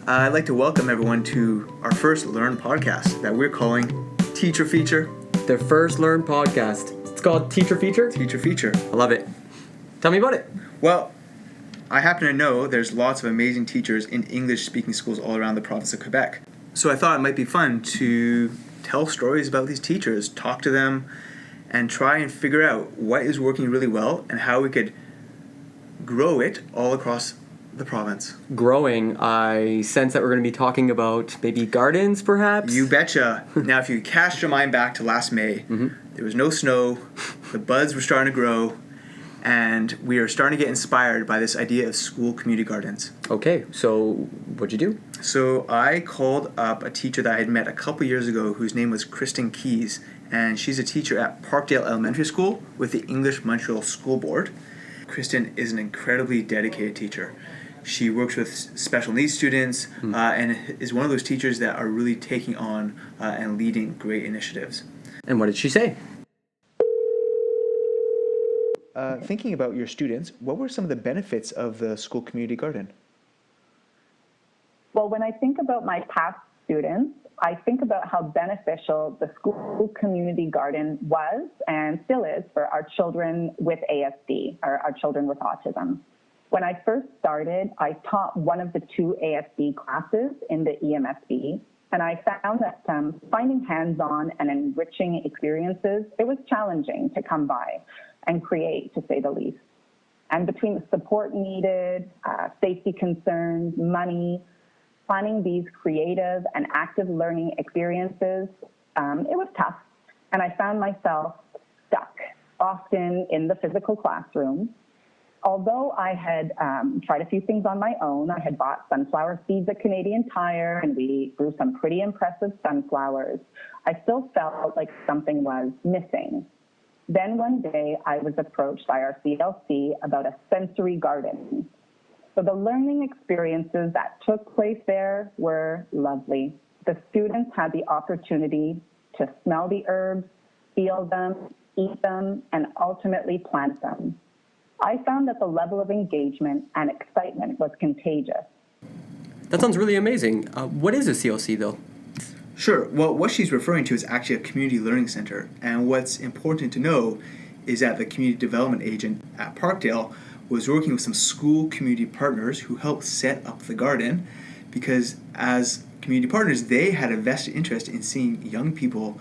I'd like to welcome everyone to our first Learn podcast that we're calling Teacher Feature. The first Learn podcast. It's called Teacher Feature? Teacher Feature. I love it. Tell me about it. Well, I happen to know there's lots of amazing teachers in English-speaking schools all around the province of Quebec. So I thought it might be fun to tell stories about these teachers, talk to them, and try and figure out what is working really well and how we could grow it all across the province. Growing, I sense that we're going to be talking about maybe gardens, perhaps? You betcha. Now, if you cast your mind back to last May, there was no snow, the buds were starting to grow, and we are starting to get inspired by this idea of school community gardens. Okay, so what'd you do? So I called up a teacher that I had met a couple years ago whose name was Kristen Keyes, and she's a teacher at Parkdale Elementary School with the English Montreal School Board. Kristen is an incredibly dedicated teacher. She works with special needs students and is one of those teachers that are really taking on and leading great initiatives. And what did she say? Thinking about your students, what were some of the benefits of the school community garden? Well, when I think about my past students, I think about how beneficial the school community garden was and still is for our children with ASD, or our children with autism. When I first started, I taught one of the two ASD classes in the EMSB, and I found that finding hands-on and enriching experiences, it was challenging to come by and create, to say the least. And between the support needed, safety concerns, money, planning these creative and active learning experiences, it was tough. And I found myself stuck, often in the physical classroom. Although I had tried a few things on my own, I had bought sunflower seeds at Canadian Tire, and we grew some pretty impressive sunflowers, I still felt like something was missing. Then one day, I was approached by our CLC about a sensory garden. So the learning experiences that took place there were lovely. The students had the opportunity to smell the herbs, feel them, eat them, and ultimately plant them. I found that the level of engagement and excitement was contagious. That sounds really amazing. What is a CLC, though? Sure. Well, what she's referring to is actually a community learning center. And what's important to know is that the community development agent at Parkdale was working with some school community partners who helped set up the garden, because as community partners, they had a vested interest in seeing young people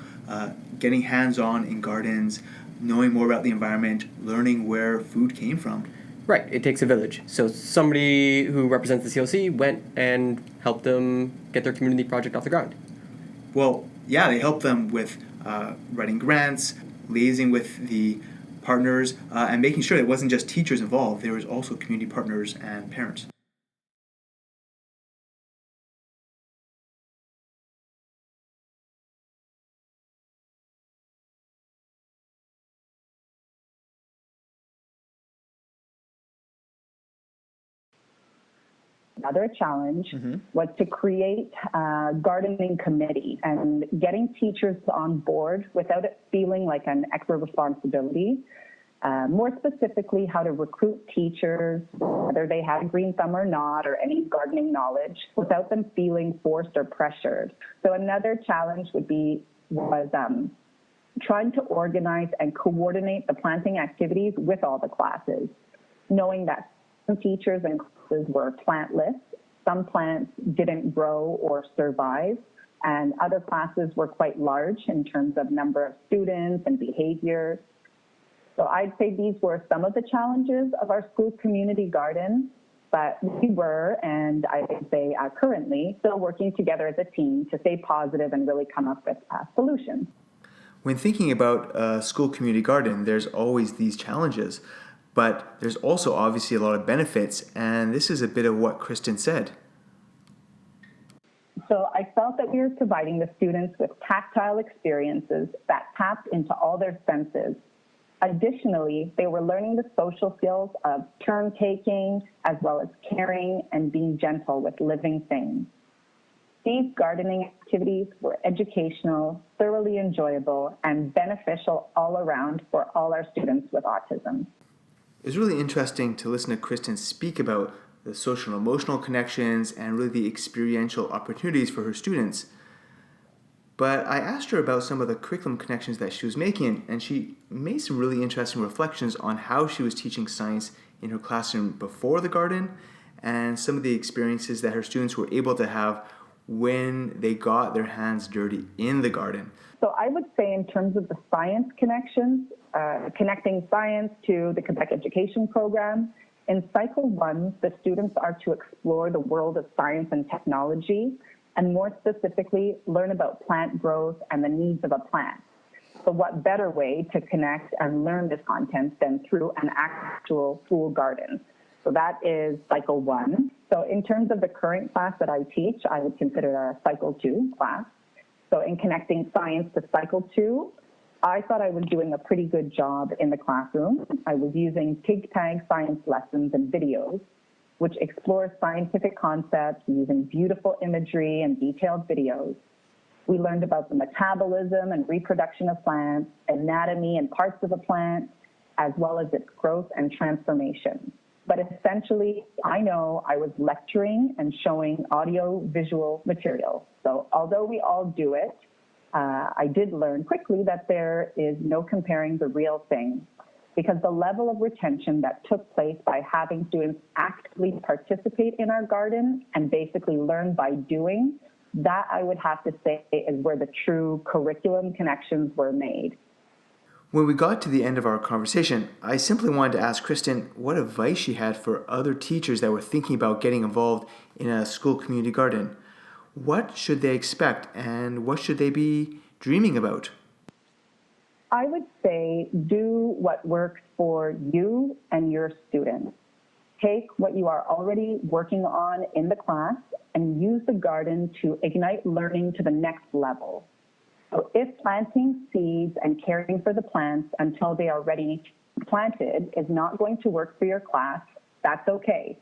getting hands-on in gardens, knowing more about the environment, learning where food came from. Right, it takes a village. So somebody who represents the CLC went and helped them get their community project off the ground. Well, yeah, they helped them with writing grants, liaising with the partners, and making sure it wasn't just teachers involved. There was also community partners and parents. Another challenge was to create a gardening committee and getting teachers on board without it feeling like an extra responsibility. More specifically, how to recruit teachers, whether they had a green thumb or not, or any gardening knowledge, without them feeling forced or pressured. So another challenge was trying to organize and coordinate the planting activities with all the classes, knowing that some teachers and classes were plantless, some plants didn't grow or survive, and other classes were quite large in terms of number of students and behaviors. So I'd say these were some of the challenges of our school community garden, but we were, and I'd say currently, still working together as a team to stay positive and really come up with solutions. When thinking about a school community garden, there's always these challenges, but there's also obviously a lot of benefits, and this is a bit of what Kristen said. So I felt that we were providing the students with tactile experiences that tapped into all their senses. Additionally, they were learning the social skills of turn taking, as well as caring and being gentle with living things. These gardening activities were educational, thoroughly enjoyable, and beneficial all around for all our students with autism. It was really interesting to listen to Kristen speak about the social and emotional connections, and really the experiential opportunities for her students. But I asked her about some of the curriculum connections that she was making, and she made some really interesting reflections on how she was teaching science in her classroom before the garden, and some of the experiences that her students were able to have when they got their hands dirty in the garden. So I would say in terms of the science connections, connecting science to the Quebec Education Program, in Cycle 1, the students are to explore the world of science and technology, and more specifically, learn about plant growth and the needs of a plant. So what better way to connect and learn this content than through an actual school garden? So that is Cycle 1. So in terms of the current class that I teach, I would consider it a Cycle 2 class. So in connecting science to Cycle 2, I thought I was doing a pretty good job in the classroom. I was using pig tag science lessons and videos, which explore scientific concepts using beautiful imagery and detailed videos. We learned about the metabolism and reproduction of plants, anatomy and parts of a plant, as well as its growth and transformation. But essentially, I know I was lecturing and showing audio-visual material. So although we all do it, I did learn quickly that there is no comparing the real thing, because the level of retention that took place by having students actively participate in our garden and basically learn by doing, that I would have to say is where the true curriculum connections were made. When we got to the end of our conversation, I simply wanted to ask Kristen what advice she had for other teachers that were thinking about getting involved in a school community garden. What should they expect, and what should they be dreaming about? I would say do what works for you and your students. Take what you are already working on in the class and use the garden to ignite learning to the next level. So if planting seeds and caring for the plants until they are ready planted is not going to work for your class, that's okay.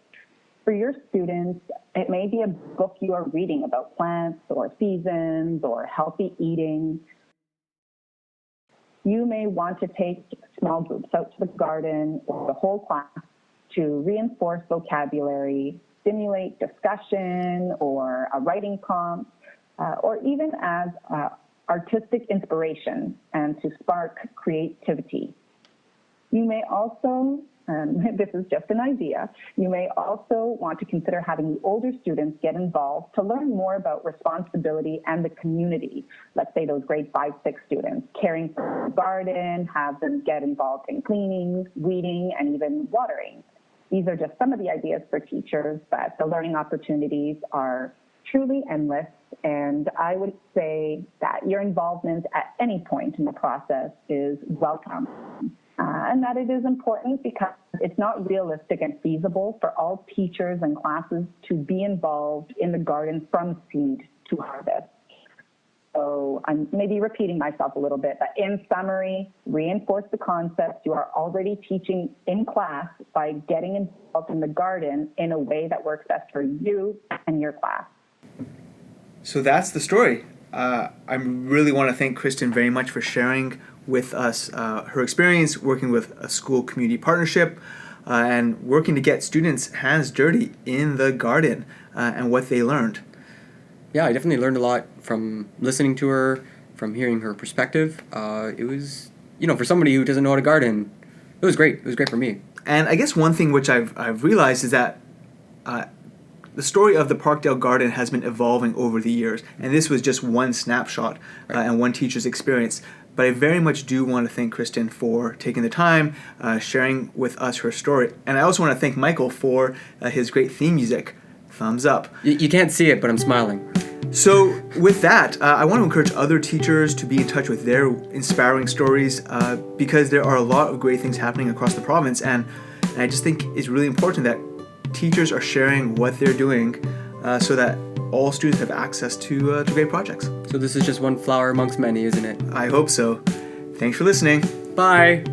For your students, it may be a book you are reading about plants or seasons or healthy eating. You may want to take small groups out to the garden or the whole class to reinforce vocabulary, stimulate discussion or a writing prompt, or even as artistic inspiration and to spark creativity. You may also, this is just an idea, you may also want to consider having the older students get involved to learn more about responsibility and the community. Let's say those grade 5, 6 students, caring for the garden, have them get involved in cleaning, weeding, and even watering. These are just some of the ideas for teachers, but the learning opportunities are truly endless. And I would say that your involvement at any point in the process is welcome. And that it is important because it's not realistic and feasible for all teachers and classes to be involved in the garden from seed to harvest. So I'm maybe repeating myself a little bit, but in summary, reinforce the concepts you are already teaching in class by getting involved in the garden in a way that works best for you and your class. So that's the story. I really want to thank Kristen very much for sharing with us her experience working with a school community partnership and working to get students' hands dirty in the garden and what they learned. Yeah, I definitely learned a lot from listening to her, from hearing her perspective. It was, for somebody who doesn't know how to garden, it was great. It was great for me. And I guess one thing which I've realized is that the story of the Parkdale Garden has been evolving over the years, and this was just one snapshot and one teacher's experience. But I very much do want to thank Kristen for taking the time, sharing with us her story. And I also want to thank Michael for his great theme music. Thumbs up. You can't see it, but I'm smiling. So with that, I want to encourage other teachers to be in touch with their inspiring stories because there are a lot of great things happening across the province. And I just think it's really important that teachers are sharing what they're doing so that all students have access to great projects. So this is just one flower amongst many, isn't it? I hope so. Thanks for listening. Bye.